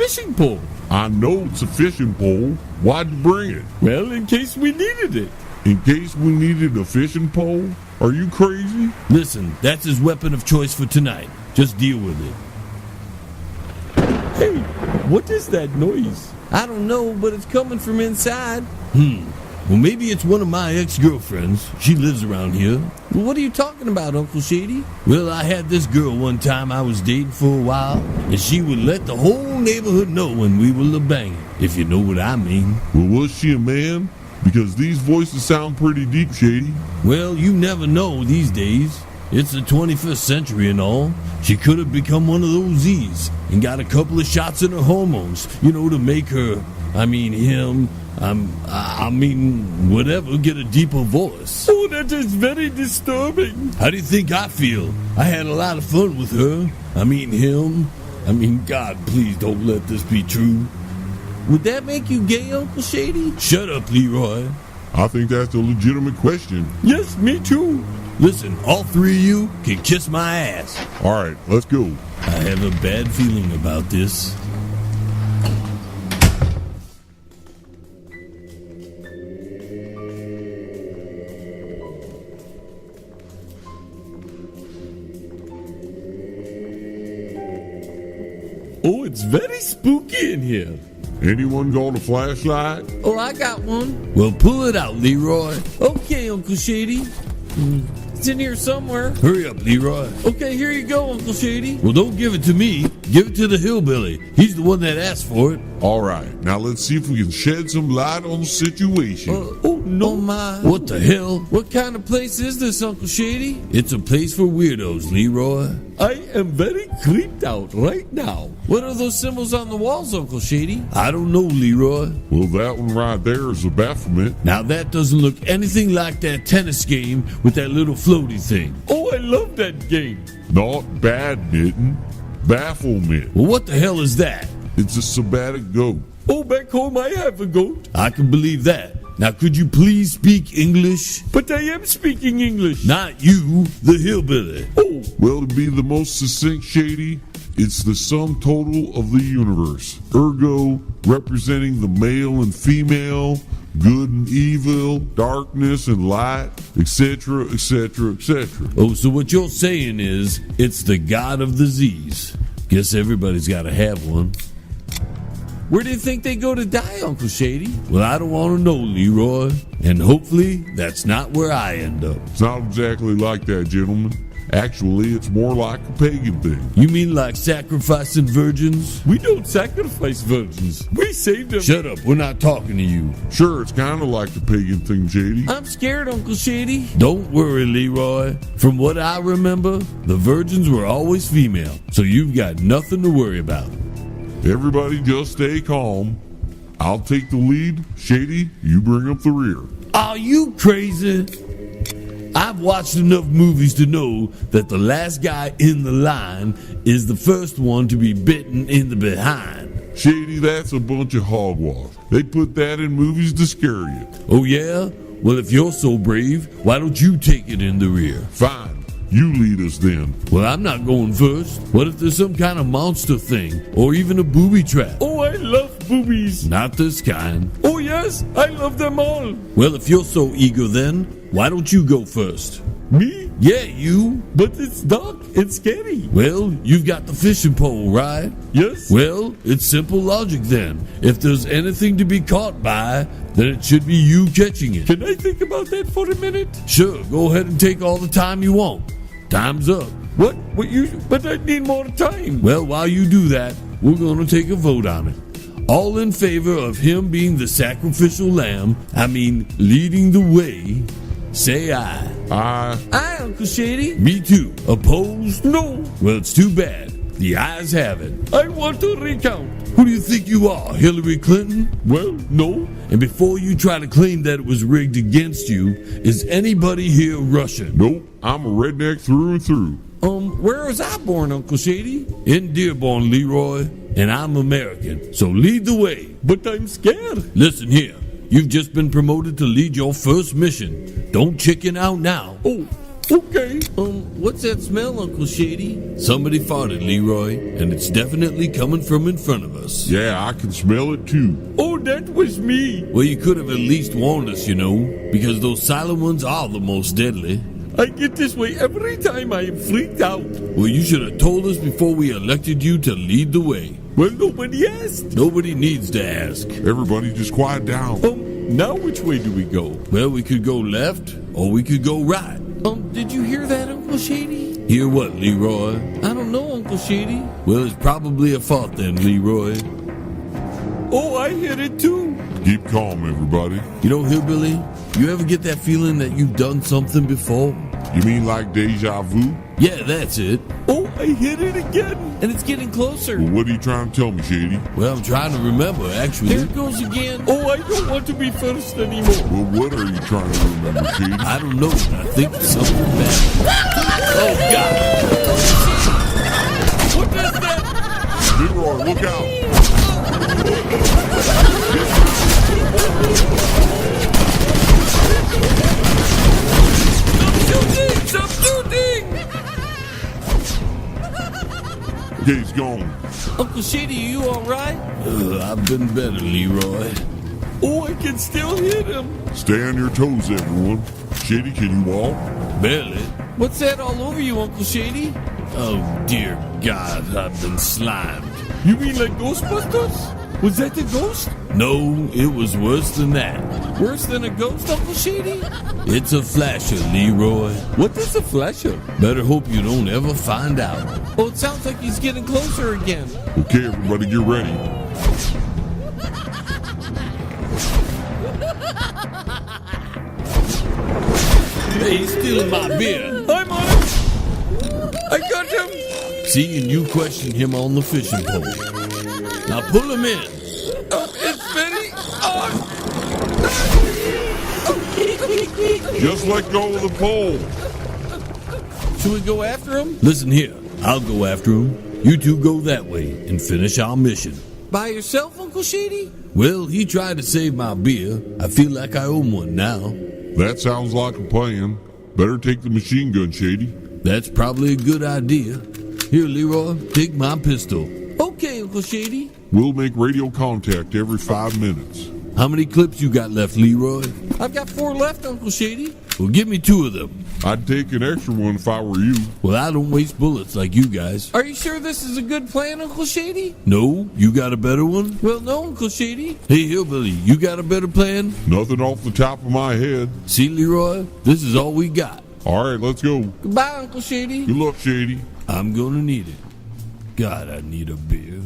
fishing pole. I know it's a fishing pole. Why'd you bring it? Well, in case we needed it. In case we needed a fishing pole? Are you crazy? Listen, that's his weapon of choice for tonight. Just deal with it. Hey, what is that noise? I don't know, but it's coming from inside. Well, maybe it's one of my ex-girlfriends. She lives around here. Well, what are you talking about, Uncle Shady? Well, I had this girl one time I was dating for a while, and she would let the whole neighborhood know when we were LeBang, if you know what I mean. Well, was she a man? Because these voices sound pretty deep, Shady. Well, you never know these days. It's the 21st century and all. She could have become one of those Z's and got a couple of shots in her hormones, to make her, whatever, get a deeper voice. Oh, that is very disturbing. How do you think I feel? I had a lot of fun with her. God, please don't let this be true. Would that make you gay, Uncle Shady? Shut up, Leroy. I think that's a legitimate question. Yes, me too. Listen, all three of you can kiss my ass. All right, let's go. I have a bad feeling about this. Oh, it's very spooky in here. Anyone got a flashlight? Oh, I got one. Well, pull it out, Leroy. Okay, Uncle Shady. It's in here somewhere. Hurry up, Leroy. Okay, here you go, Uncle Shady. Well, don't give it to me. Give it to the hillbilly. He's the one that asked for it. All right, now let's see if we can shed some light on the situation. Oh, no, my. What the hell? What kind of place is this, Uncle Shady? It's a place for weirdos, Leroy. I am very creeped out right now. What are those symbols on the walls, Uncle Shady? I don't know, Leroy. Well, that one right there is a Baphomet. Now that doesn't look anything like that tennis game with that little floaty thing. Oh, I love that game. Not badminton, Baphomet. Well, what the hell is that? It's a sabbatic goat. Oh, back home I have a goat. I can believe that. Now, could you please speak English? But I am speaking English. Not you, the hillbilly. Oh. Well, to be the most succinct, Shady, it's the sum total of the universe. Ergo, representing the male and female, good and evil, darkness and light, etc., etc., etc. Oh, so what you're saying is, it's the god of the Z's. Guess everybody's got to have one. Where do you think they go to die, Uncle Shady? Well, I don't want to know, Leroy. And hopefully, that's not where I end up. It's not exactly like that, gentlemen. Actually, it's more like a pagan thing. You mean like sacrificing virgins? We don't sacrifice virgins. We save them. Shut up, we're not talking to you. Sure, it's kind of like the pagan thing, Shady. I'm scared, Uncle Shady. Don't worry, Leroy. From what I remember, the virgins were always female. So you've got nothing to worry about. Everybody just stay calm. I'll take the lead. Shady, you bring up the rear. Are you crazy? I've watched enough movies to know that the last guy in the line is the first one to be bitten in the behind. Shady, that's a bunch of hogwash. They put that in movies to scare you. Oh, yeah? Well, if you're so brave, why don't you take it in the rear? Fine. You lead us then. Well, I'm not going first. What if there's some kind of monster thing? Or even a booby trap? Oh, I love boobies. Not this kind. Oh, yes, I love them all. Well, if you're so eager then, why don't you go first? Me? Yeah, you. But it's dark and scary. Well, you've got the fishing pole, right? Yes. Well, it's simple logic then. If there's anything to be caught by, then it should be you catching it. Can I think about that for a minute? Sure, go ahead and take all the time you want. Time's up. What? But I need more time. Well, while you do that, we're going to take a vote on it. All in favor of him being the sacrificial lamb, leading the way, say aye. Aye. Aye, Uncle Shady. Me too. Opposed? No. Well, it's too bad. The ayes have it. I want to recount. Who do you think you are, Hillary Clinton? Well, no. And before you try to claim that it was rigged against you, is anybody here Russian? Nope. I'm a redneck through and through. Where was I born, Uncle Shady? In Dearborn, Leroy. And I'm American, so lead the way. But I'm scared. Listen here. You've just been promoted to lead your first mission. Don't chicken out now. Oh, Okay. What's that smell, Uncle Shady? Somebody farted, Leroy, and it's definitely coming from in front of us. Yeah, I can smell it too. Oh, that was me. Well, you could have at least warned us, you know, because those silent ones are the most deadly. I get this way every time I am freaked out. Well, you should have told us before we elected you to lead the way. Well, nobody asked. Nobody needs to ask. Everybody just quiet down. Now which way do we go? Well, we could go left, or we could go right. Did you hear that, Uncle Shady? Hear what, Leroy? I don't know, Uncle Shady. Well, it's probably a fault then, Leroy. Oh, I hear it too. Keep calm, everybody. You know, Hillbilly, you ever get that feeling that you've done something before? You mean like deja vu? Yeah, that's it. Oh, I hear it again. And it's getting closer. Well, what are you trying to tell me, Shady? Well, I'm trying to remember, actually. There it goes again. Oh, I don't want to be first anymore. Well, what are you trying to remember, Shady? I don't know, but I think it's something bad. Oh, God. What is that? Leroy, look out! Stop shooting! Okay, he's gone. Uncle Shady, are you all right? I've been better, Leroy. Oh, I can still hear him. Stay on your toes, everyone. Shady, can you walk? Barely. What's that all over you, Uncle Shady? Oh, dear God, I've been slimed. You mean like Ghostbusters? Was that the ghost? No, it was worse than that. Worse than a ghost, Uncle Shady? It's a flasher, Leroy. What is a flasher? Better hope you don't ever find out. Oh, it sounds like he's getting closer again. Okay, everybody, get ready. Hey, he's stealing my beer. I'm on it. I got him. See, and you questioned him on the fishing pole. Now pull him in. It's very hard. Just let go of the pole. Should we go after him? Listen here, I'll go after him. You two go that way and finish our mission. By yourself, Uncle Shady? Well, he tried to save my beer. I feel like I owe him one now. That sounds like a plan. Better take the machine gun, Shady. That's probably a good idea. Here, Leroy, take my pistol. Okay, Uncle Shady. We'll make radio contact every 5 minutes. How many clips you got left, Leroy? I've got 4 left, Uncle Shady. Well, give me 2 of them. I'd take an extra one if I were you. Well, I don't waste bullets like you guys. Are you sure this is a good plan, Uncle Shady? No? You got a better one? Well, no, Uncle Shady. Hey, Hillbilly, you got a better plan? Nothing off the top of my head. See, Leroy, this is all we got. All right, let's go. Goodbye, Uncle Shady. Good luck, Shady. I'm gonna need it. God, I need a beer.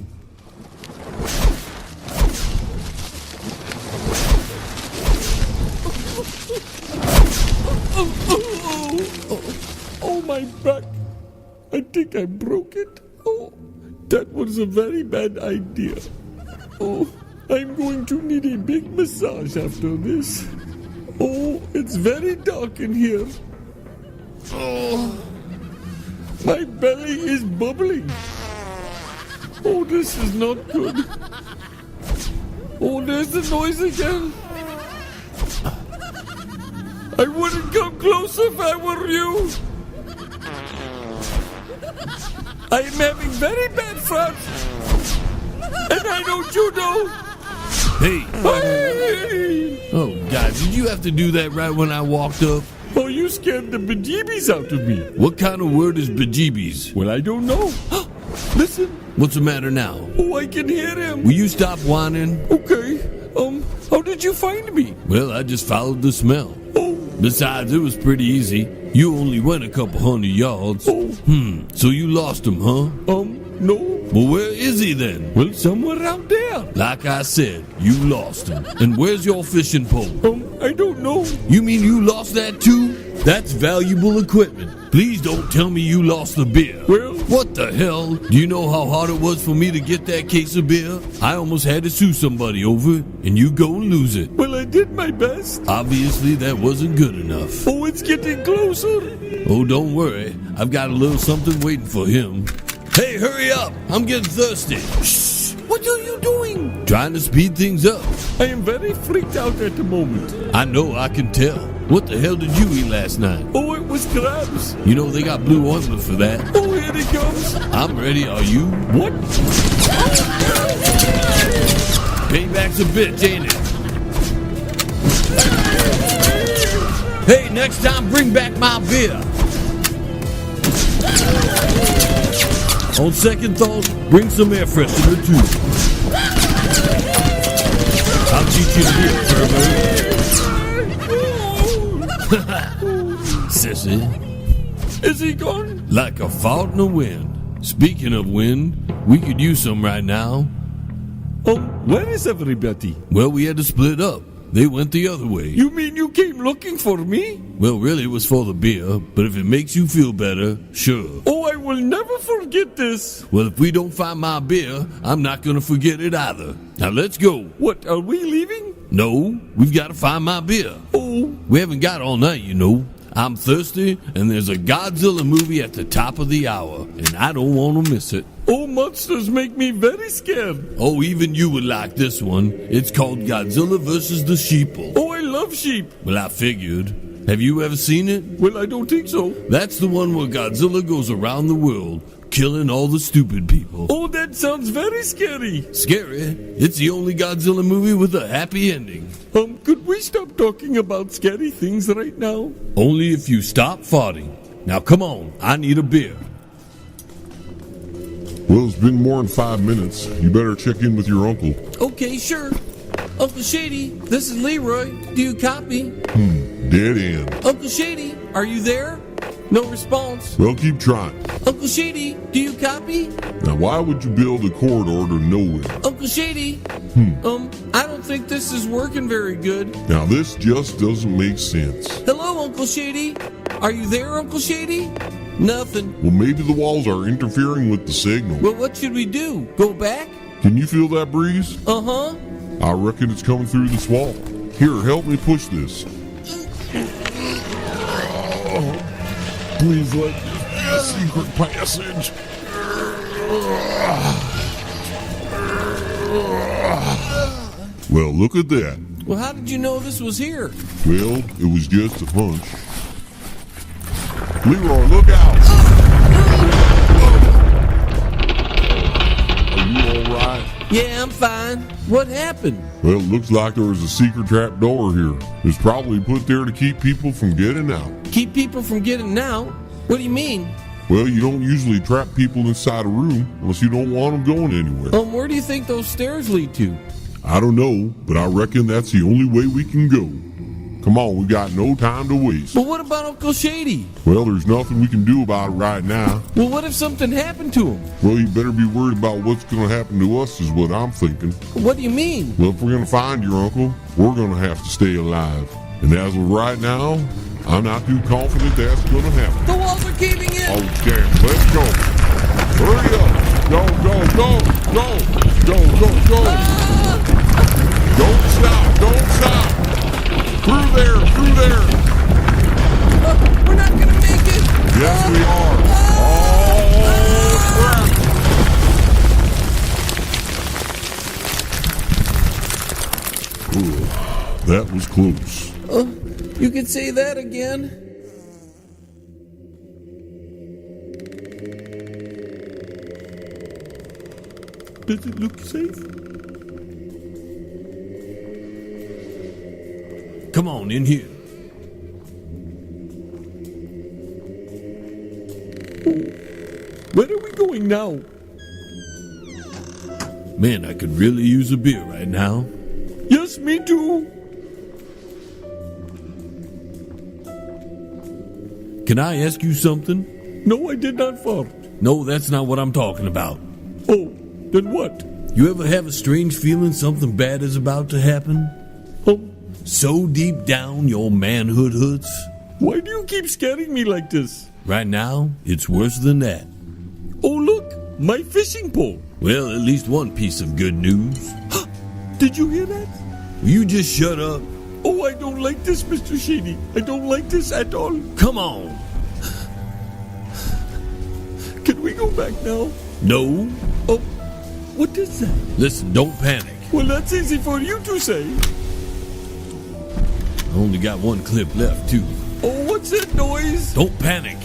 Oh, my back. I think I broke it. Oh, that was a very bad idea. Oh, I'm going to need a big massage after this. Oh, it's very dark in here. Oh, my belly is bubbling. Oh, this is not good. Oh, there's the noise again. I wouldn't come close if I were you. I am having very bad farts. And I know you know. Hey! Hey! Oh, God, did you have to do that right when I walked up? Oh, you scared the bejeebies out of me. What kind of word is bejeebies? Well, I don't know. Listen. What's the matter now? Oh, I can hear him. Will you stop whining? Okay. How did you find me? Well, I just followed the smell. Oh. Besides, it was pretty easy. You only went a couple 100 yards. Oh. So you lost him, huh? No. Well, where is he then? Well, somewhere out there. Like I said, you lost him. And where's your fishing pole? I don't know. You mean you lost that too? That's valuable equipment. Please don't tell me you lost the beer. Well, what the hell? Do you know how hard it was for me to get that case of beer? I almost had to sue somebody over it, and you go and lose it. Well, I did my best. Obviously, that wasn't good enough. Oh, it's getting closer. Oh, don't worry. I've got a little something waiting for him. Hey, hurry up! I'm getting thirsty. Shh! What are you doing? Trying to speed things up. I am very freaked out at the moment. I know, I can tell. What the hell did you eat last night? Oh, it was crabs. You know they got blue ointment for that. Oh, here he comes. I'm ready, are you? What? Payback's a bitch, ain't it? Hey, next time bring back my beer. On second thought, bring some air freshener too. I'll teach you to be a pervert. Sissy. Is he gone? Like a fart in the wind. Speaking of wind, we could use some right now. Oh, where is everybody? Well, we had to split up. They went the other way. You mean you came looking for me? Well, really, it was for the beer, but if it makes you feel better, sure. Oh, I will never forget this. Well, if we don't find my beer, I'm not going to forget it either. Now, let's go. What, are we leaving? No, we've got to find my beer. Oh, We haven't got all night, you know. I'm thirsty, and there's a Godzilla movie at the top of the hour, and I don't want to miss it. oh, monsters make me very scared. Oh, even you would like this one. It's called Godzilla vs. the Sheeple. Oh, I love sheep. Well, I figured. Have you ever seen it? Well, I don't think so. That's the one where Godzilla goes around the world, killing all the stupid people. Oh, that sounds very scary. Scary. It's the only Godzilla movie with a happy ending. Could we stop talking about scary things right now? Only if you stop farting. Now come on, I need a beer. Well, it's been more than 5 minutes. You better check in with your uncle. Okay, sure. Uncle Shady, this is Leroy. Do you copy? Dead end. Uncle Shady, are you there? No response. Well, keep trying. Uncle Shady, do you copy? Now, why would you build a corridor to nowhere? Uncle Shady, I don't think this is working very good. Now, this just doesn't make sense. Hello, Uncle Shady. Are you there, Uncle Shady? Nothing. Well, maybe the walls are interfering with the signal. Well, what should we do? Go back? Can you feel that breeze? Uh-huh. I reckon it's coming through this wall. Here, help me push this. Please let this be a secret passage. Well, look at that. Well, how did you know this was here? Well, it was just a hunch. Leroy, look out! Are you all right? Yeah, I'm fine. What happened? Well, it looks like there was a secret trap door here. It's probably put there to keep people from getting out. Keep people from getting out? What do you mean? Well, you don't usually trap people inside a room unless you don't want them going anywhere. Where do you think those stairs lead to? I don't know, but I reckon that's the only way we can go. Come on, we got no time to waste. But what about Uncle Shady? Well, there's nothing we can do about it right now. Well, what if something happened to him? Well, you better be worried about what's going to happen to us is what I'm thinking. What do you mean? Well, if we're going to find your uncle, we're going to have to stay alive. And as of right now, I'm not too confident that's going to happen. The walls are caving in! Oh, damn. Let's go. Hurry up. Go, go, go, go. Go, go, go. Don't stop. Don't stop. Through there. Through there. We're not gonna make it! Yes, we are. Oh, crap. Ooh, that was close. You can say that again. Does it look safe? Come on, in here. Where are we going now? Man, I could really use a beer right now. Yes, me too. Can I ask you something? No, I did not fart. No, that's not what I'm talking about. Oh, then what? You ever have a strange feeling something bad is about to happen? Oh, So deep down your manhood hurts? why do you keep scaring me like this? Right now, it's worse than that. Oh, look, my fishing pole. Well, at least one piece of good news. Did you hear that? Will you just shut up? Oh, I don't like this, Mr. Shady. I don't like this at all. Come on. Can we go back now? No. Oh, What is that? Listen, don't panic. Well, that's easy for you to say. I only got one clip left, too. Oh, what's that noise? Don't panic.